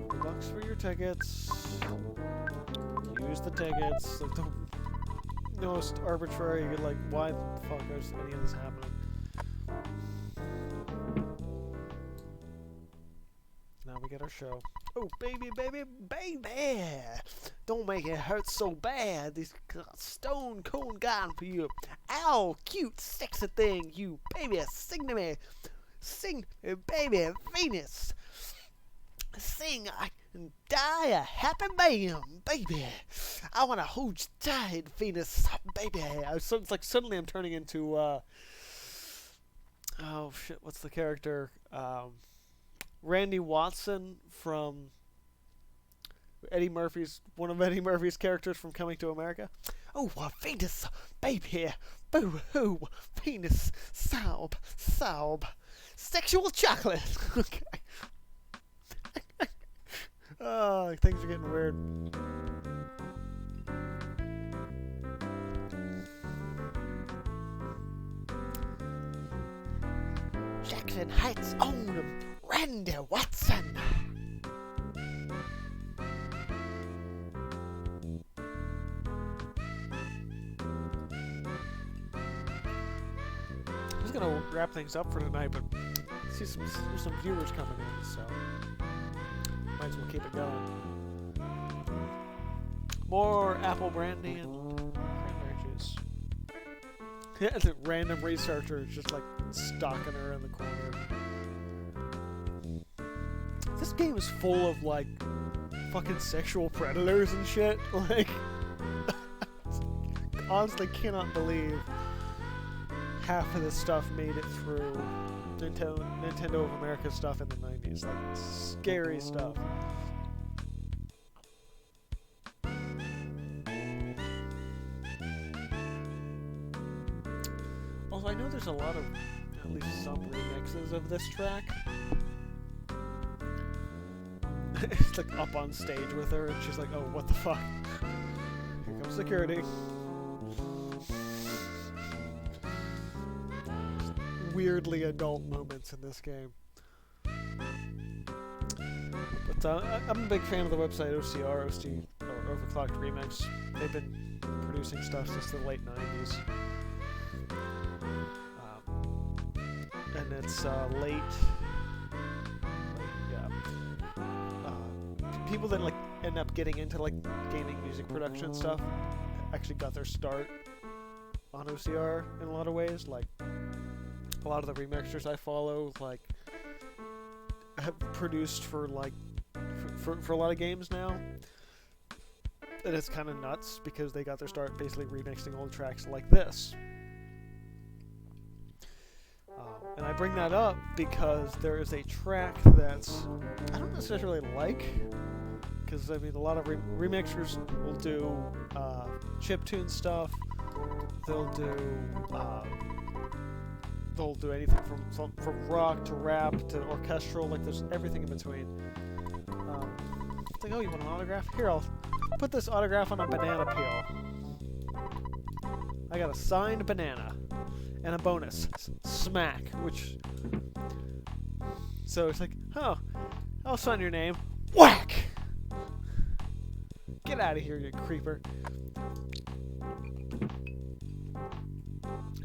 $1 for your tickets. Use the tickets. Like the most arbitrary, you're like, why the fuck is any of this happening? Now we get our show. Oh, baby, baby, baby! Don't make it hurt so bad. This stone cold gone for you. Ow, cute, sexy thing, you baby, sing to me. Sing, baby, Venus. Sing, I can die a happy man, baby. I want to hold you tight, Venus, baby. It's like suddenly I'm turning into, oh shit, what's the character? Randy Watson from one of Eddie Murphy's characters from Coming to America. Oh, Venus, baby, boo-hoo, Venus, sob, sexual chocolate. Okay. Oh, things are getting weird. Jackson Heights own Randy Watson. I'm just gonna wrap things up for tonight, but see some viewers coming in, so might as well keep it going. More apple brandy and cranberry juice. Yeah, the random researcher is just like stalking her in the corner. game is full of like fucking sexual predators and shit. Like, honestly, cannot believe half of this stuff made it through Nintendo of America stuff in the 90s. Like, scary stuff. Also, I know there's a lot of, at least some remixes of this track. It's like up on stage with her, and she's like, "Oh, what the fuck? Here comes security." Weirdly adult moments in this game. But I'm a big fan of the website OCR, or Overclocked Remix. They've been producing stuff since the late 90s. And it's people that like end up getting into like gaming music production stuff actually got their start on OCR in a lot of ways. Like, a lot of the remixers I follow like have produced for like for a lot of games now, and it's kind of nuts because they got their start basically remixing old tracks like this. And I bring that up because there is a track that's I don't necessarily like, because I mean a lot of remixers will do chiptune stuff. They'll do anything from rock to rap to orchestral. Like, there's everything in between. It's like, oh, you want an autograph? Here, I'll put this autograph on a banana peel. I got a signed banana. And a bonus, smack, which... So it's like, oh, I'll sign your name. Whack! Get out of here, you creeper.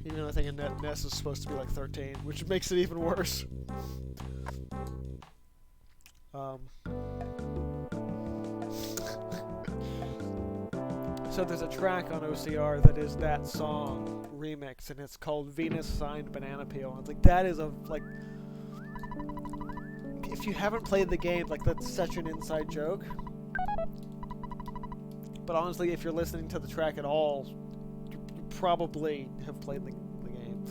Even though I think Ness is supposed to be like 13, which makes it even worse. So there's a track on OCR that is that song remix, and it's called Venus Signed Banana Peel. And it's like, that is like, if you haven't played the game, like, that's such an inside joke. But honestly, if you're listening to the track at all, you probably have played the game.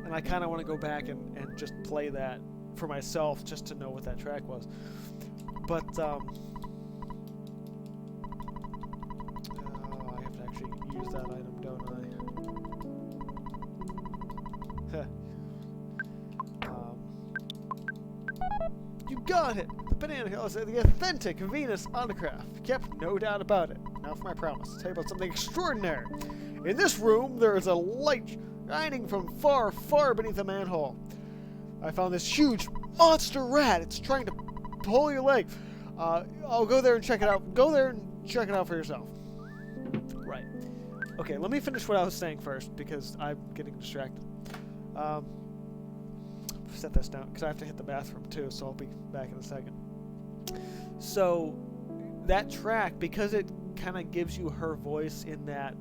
And I kind of want to go back and just play that for myself, just to know what that track was. But I have to actually use that item, don't I? You got it! The banana peel is the authentic Venus autograph. Yep, no doubt about it. Now for my promise. I'll tell you about something extraordinary. In this room, there is a light shining from far, far beneath a manhole. I found this huge monster rat. It's trying to pull your leg. I'll go there and check it out. Go there and check it out for yourself. Right. Okay, let me finish what I was saying first, because I'm getting distracted. Set this down, because I have to hit the bathroom too, so I'll be back in a second. So, that track, because it kind of gives you her voice in that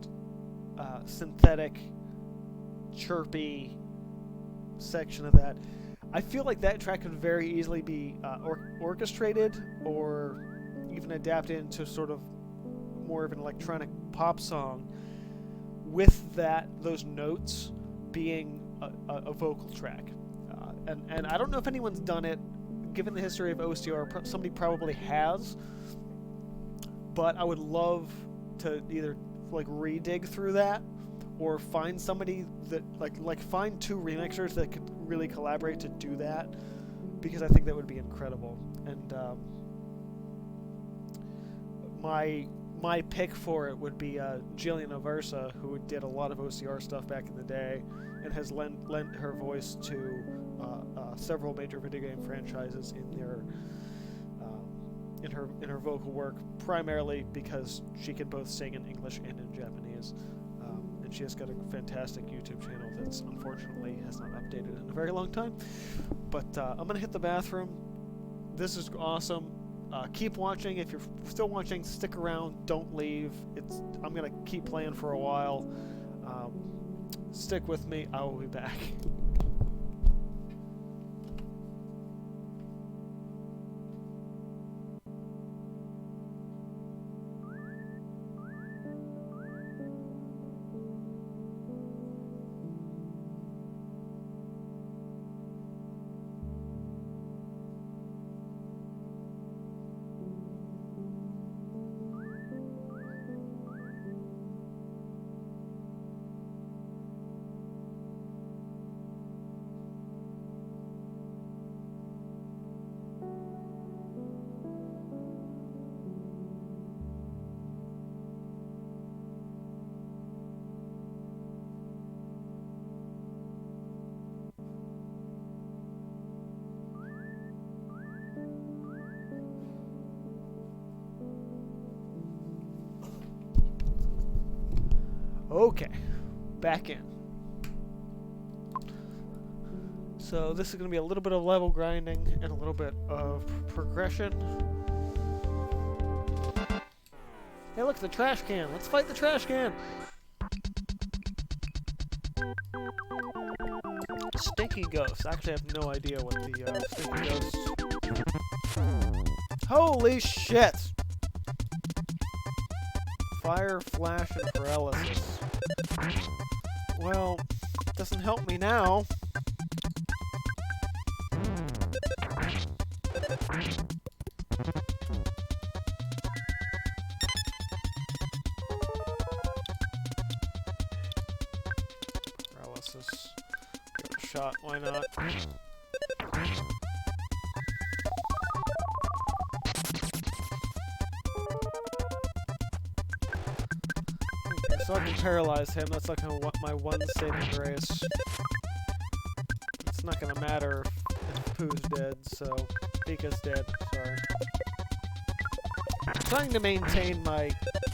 synthetic, chirpy section of that, I feel like that track could very easily be orchestrated or even adapted into sort of more of an electronic pop song, with those notes being a vocal track. And I don't know if anyone's done it, given the history of OCR. Somebody probably has, but I would love to either like re-dig through that, or find somebody that like find two remixers that could really collaborate to do that, because I think that would be incredible. And my pick for it would be Jillian Aversa, who did a lot of OCR stuff back in the day, and has lent her voice to several major video game franchises in her vocal work, primarily because she can both sing in English and in Japanese. And she has got a fantastic YouTube channel that's unfortunately has not updated in a very long time. But I'm gonna hit the bathroom. This is awesome. Keep watching. If you're still watching, stick around. Don't leave. I'm gonna keep playing for a while. Stick with me. I will be back. Okay, back in. So this is going to be a little bit of level grinding and a little bit of progression. Hey look, the trash can! Let's fight the trash can! Stinky ghost. Actually, I have no idea what the stinky ghost... Holy shit! Fire, flash, and paralysis. Well, doesn't help me now. Paralysis. Give it a shot, why not? So I can paralyze him. That's like my one saving grace. It's not gonna matter if Pooh's dead, so Pika's dead. Sorry. I'm trying to maintain my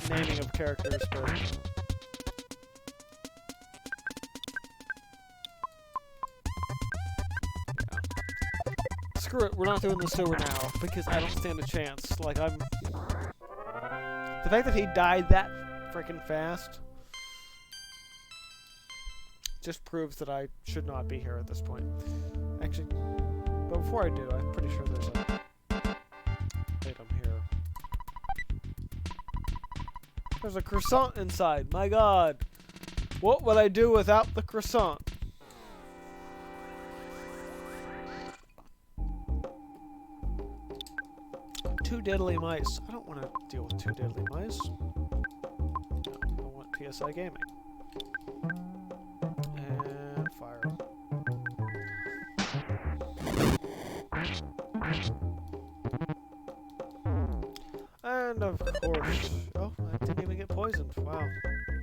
naming of characters, but yeah. Screw it. We're not doing the sewer now because I don't stand a chance. Like the fact that he died that freaking fast just proves that I should not be here at this point. Actually, but before I do, I'm pretty sure there's a item here. There's a croissant inside. My god. What would I do without the croissant? Two deadly mice. I don't want to deal with two deadly mice. I want PSI Gaming. And fire. And of course... Oh, I didn't even get poisoned. Wow.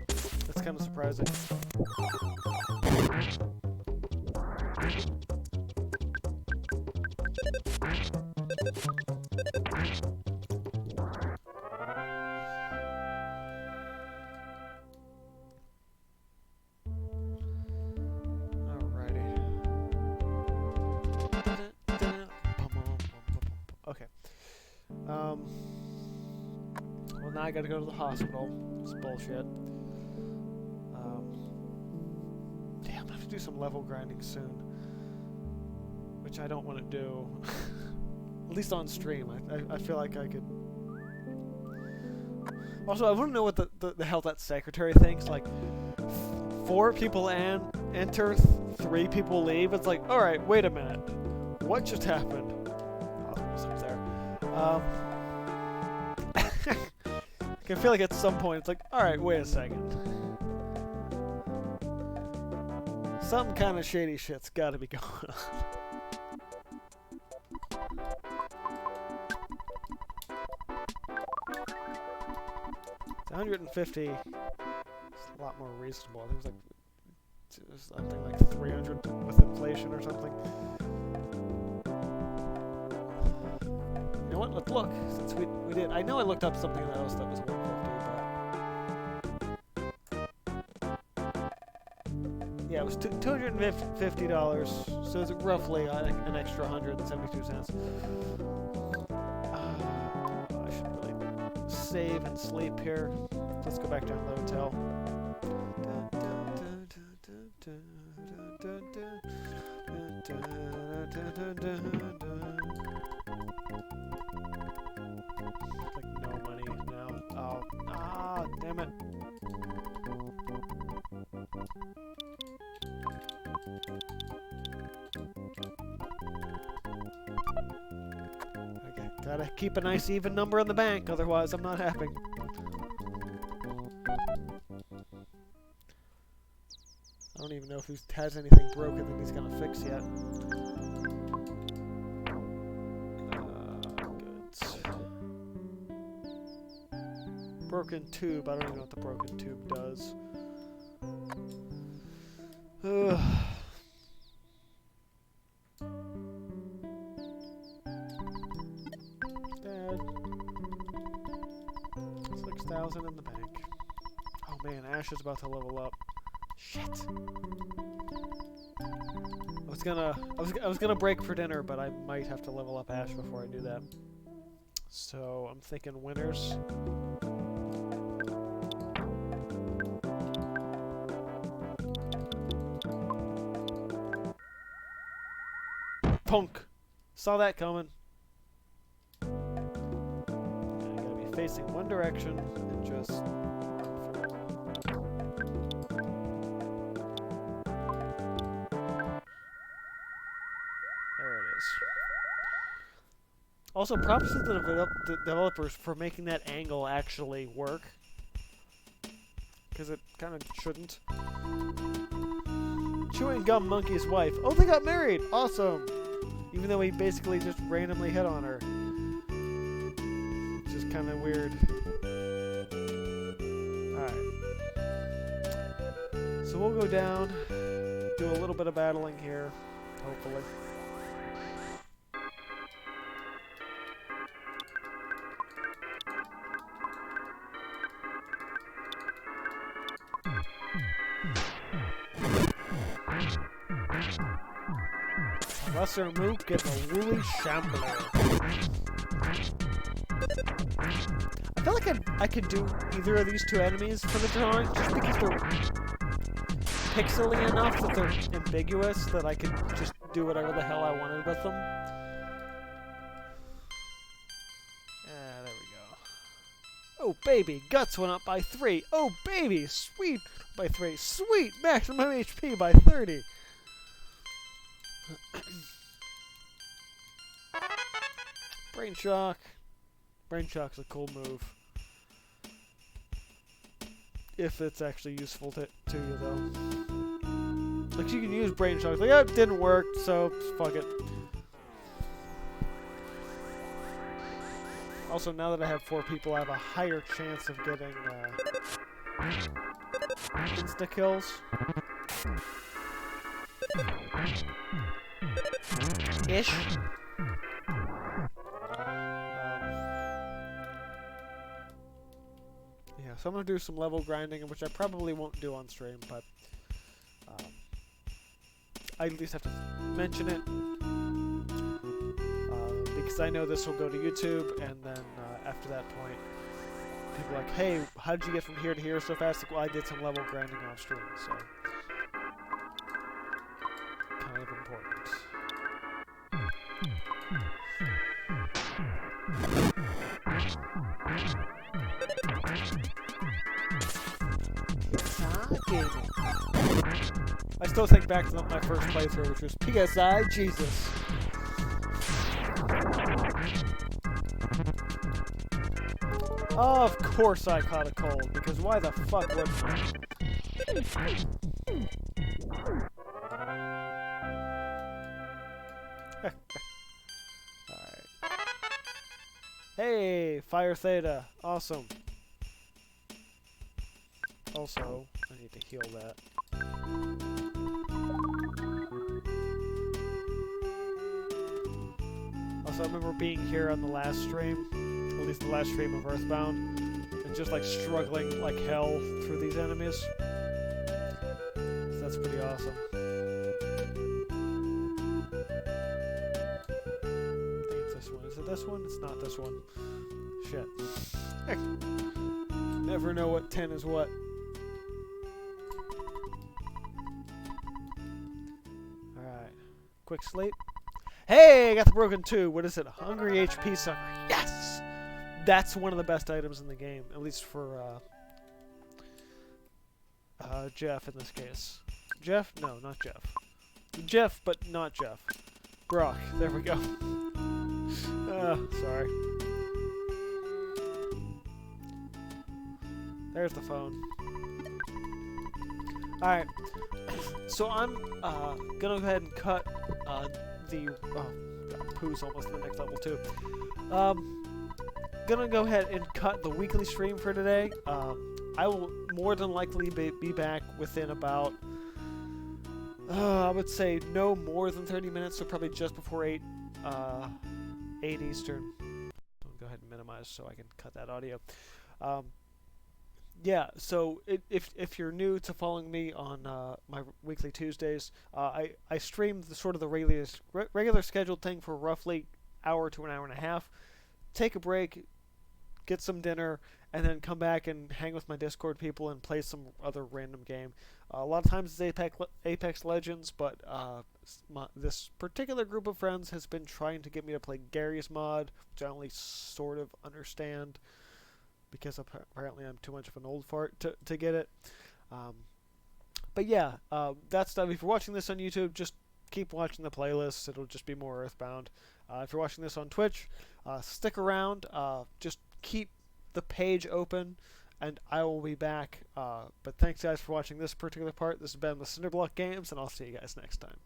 That's kind of surprising. Okay. Well, now I gotta go to the hospital. It's bullshit. Damn, I have to do some level grinding soon. Which I don't want to do. At least on stream. I feel like I could... Also, I want to know what the hell that secretary thinks. Like, 4 people enter, 3 people leave. It's like, alright, wait a minute. What just happened? Oh, there's up there. I feel like at some point it's like, alright, wait a second. Some kind of shady shit's gotta be going on. It's 150. It's a lot more reasonable. I think it was something like 300 with inflation or something. You know what? Let's look. Since we did, I know I looked up something else that was 150, but yeah, it was $250. So it's roughly an extra 172 cents. I should really save and sleep here. Let's go back down to the hotel. Like no money now. Oh, damn it. Okay, gotta keep a nice even number in the bank, otherwise I'm not happy. I don't even know if he has anything broken that he's gonna fix yet. Goods. Broken tube. I don't even know what the broken tube does. Dad. 6,000 in the bank. Oh man, Ash is about to level up. Shit. I was gonna break for dinner, but I might have to level up Ash before I do that. So I'm thinking winners. Punk! Saw that coming. And I gotta be facing one direction and just there it is. Also, props to the developers for making that angle actually work. Because it kind of shouldn't. Chewing Gum Monkey's wife. Oh, they got married! Awesome! Even though he basically just randomly hit on her. Which is kind of weird. Alright. So we'll go down, do a little bit of battling here, hopefully. Lesser Mook gets a woolly shambler. I feel like I could do either of these two enemies for the drawing just because they're pixely enough that they're ambiguous that I could just do whatever the hell I wanted with them. There we go. Oh baby, guts went up by 3. Oh baby, sweet by 3. Sweet, maximum HP by 30. Brain Shock. Brain Shock's a cool move. If it's actually useful to you, though. Like, you can use Brain Shock. Like, oh, it didn't work, so fuck it. Also, now that I have 4 people, I have a higher chance of getting insta-kills. Ish. Yeah, so I'm going to do some level grinding, which I probably won't do on stream, but I at least have to mention it, because I know this will go to YouTube, and then after that point, people are like, hey, how did you get from here to here so fast? Like, well, I did some level grinding on stream, so kind of important. I still think back to my first playthrough, which was PSI Jesus. Of course I caught a cold, because why the fuck would I? Alright. Hey, Fire Theta. Awesome. Also, I need to heal that. Also, I remember being here on the last stream, at least the last stream of Earthbound, and just like struggling like hell through these enemies. So that's pretty awesome. I think it's this one. Is it this one? It's not this one. Shit. Never know what 10 is what. Alright. Quick sleep. Hey, I got the broken 2. What is it? Hungry HP Sucker. Yes! That's one of the best items in the game, at least for Jeff in this case. Jeff? No, not Jeff. Jeff, but not Jeff. Brock. There we go. Sorry. There's the phone. Alright. So I'm gonna go ahead and cut the... Oh, God, Pooh's almost to the next level, too. Gonna go ahead and cut the weekly stream for today. I will more than likely be back within about... I would say no more than 30 minutes, so probably just before 8 Eastern. I'll go ahead and minimize so I can cut that audio. Yeah, so if you're new to following me on my weekly Tuesdays, I stream the sort of the regular scheduled thing for roughly hour to an hour and a half. Take a break, get some dinner, and then come back and hang with my Discord people and play some other random game. A lot of times it's Apex Legends, but this particular group of friends has been trying to get me to play Gary's mod, which I only sort of understand because apparently I'm too much of an old fart to get it. Um, but yeah, that's stuff. If you're watching this on YouTube, just keep watching the playlists. It'll just be more Earthbound. If you're watching this on Twitch, stick around. Just keep the page open, and I will be back. But thanks, guys, for watching this particular part. This has been the Cinderblock Games, and I'll see you guys next time.